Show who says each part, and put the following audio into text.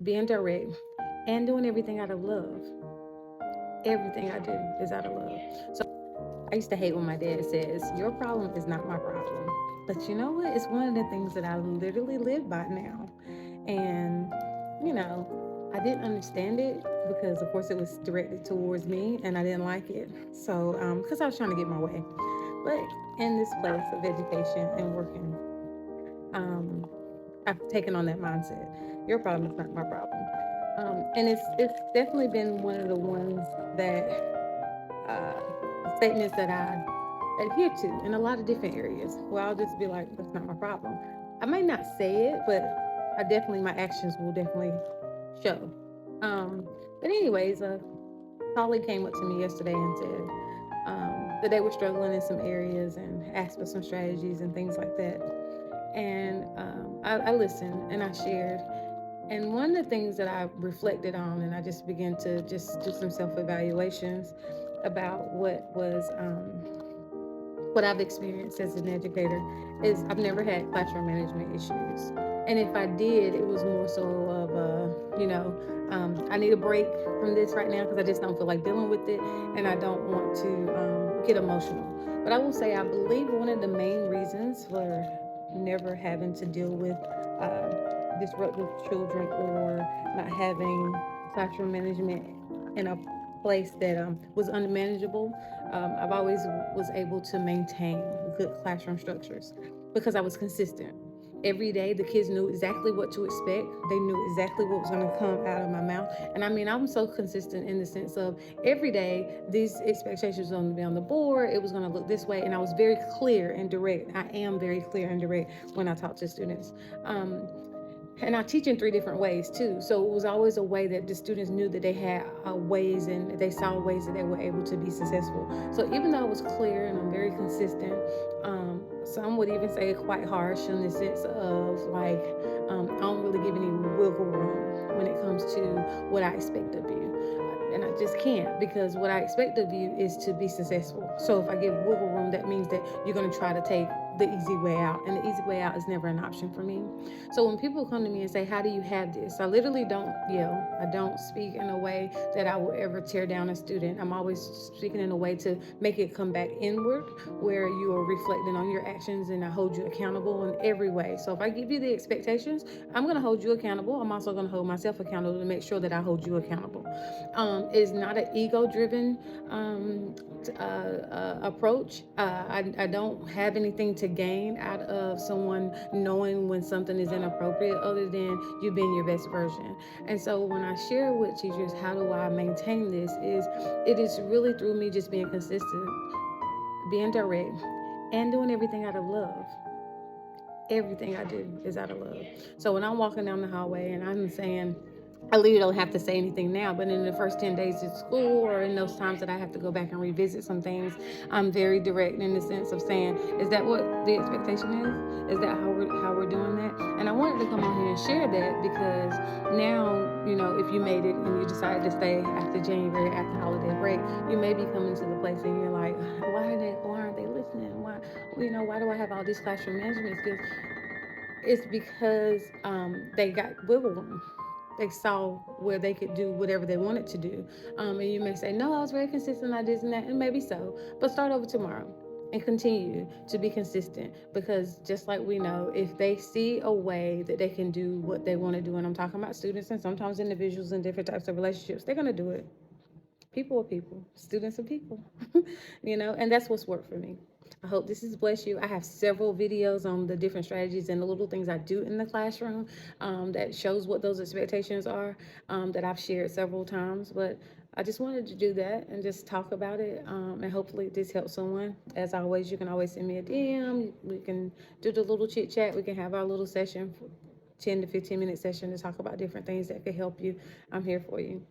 Speaker 1: being direct, and doing everything out of love. Everything I do is out of love. So I used to hate when my dad says, "Your problem is not my problem." But you know what? It's one of the things that I literally live by now. And, you know, I didn't understand it because, of course, it was directed towards me and I didn't like it. So, because I was trying to get my way. But in this place of education and working, um, I've taken on that mindset. Your problem is not my problem. And it's definitely been one of the ones that statements that I adhere to in a lot of different areas. Where I'll just be like, "That's not my problem." I may not say it, but I definitely my actions will definitely show. Um, but anyways, a colleague came up to me yesterday and said that they were struggling in some areas and asked for some strategies and things like that. And I listened and I shared. And one of the things that I reflected on, and I just began to just do some self-evaluations about what I've experienced as an educator, is I've never had classroom management issues. And if I did, it was more so of, I need a break from this right now because I just don't feel like dealing with it and I don't want to get emotional. But I will say, I believe one of the main reasons for never having to deal with disruptive children or not having classroom management in a place that was unmanageable, I've always was able to maintain good classroom structures because I was consistent. Every day, the kids knew exactly what to expect. They knew exactly what was going to come out of my mouth. And I mean, I'm so consistent in the sense of every day, these expectations were going to be on the board. It was going to look this way. And I was very clear and direct. I am very clear and direct when I talk to students. And I teach in 3 different ways too. So it was always a way that the students knew that they had ways and they saw ways that they were able to be successful. So even though I was clear and I'm very consistent, some would even say quite harsh in the sense of like, I don't really give any wiggle room when it comes to what I expect of you. And I just can't, because what I expect of you is to be successful. So if I give wiggle room, that means that you're going to try to take the easy way out, and the easy way out is never an option for me. So when people come to me and say, "How do you have this?" I literally don't yell. I don't speak in a way that I will ever tear down a student. I'm always speaking in a way to make it come back inward, where you are reflecting on your actions, and I hold you accountable in every way. So if I give you the expectations, I'm going to hold you accountable. I'm also going to hold myself accountable to make sure that I hold you accountable. It's not an ego-driven approach. I don't have anything to gain out of someone knowing when something is inappropriate other than you being your best version. And so when I share with teachers, how do I maintain this, it is really through me just being consistent, being direct, and doing everything out of love. Everything I do is out of love. So when I'm walking down the hallway and I'm saying, I literally don't have to say anything now, but in the first 10 days of school or in those times that I have to go back and revisit some things, I'm very direct in the sense of saying, is that what the expectation is? Is that how we're doing that? And I wanted to come on here and share that because now, if you made it and you decided to stay after January, after holiday break, you may be coming to the place and you're like, why aren't they listening? Why do I have all these classroom management skills? It's because they got wiggle room. They saw where they could do whatever they wanted to do. And you may say, "No, I was very consistent, I did that," and maybe so. But start over tomorrow and continue to be consistent, because just like we know, if they see a way that they can do what they want to do, and I'm talking about students and sometimes individuals in different types of relationships, they're going to do it. People are people, students are people, and that's what's worked for me. I hope this has blessed you. I have several videos on the different strategies and the little things I do in the classroom that shows what those expectations are, that I've shared several times. But I just wanted to do that and just talk about it, and hopefully this helps someone. As always, you can always send me a DM. We can do the little chit chat. We can have our little session, 10 to 15 minute session, to talk about different things that could help you. I'm here for you.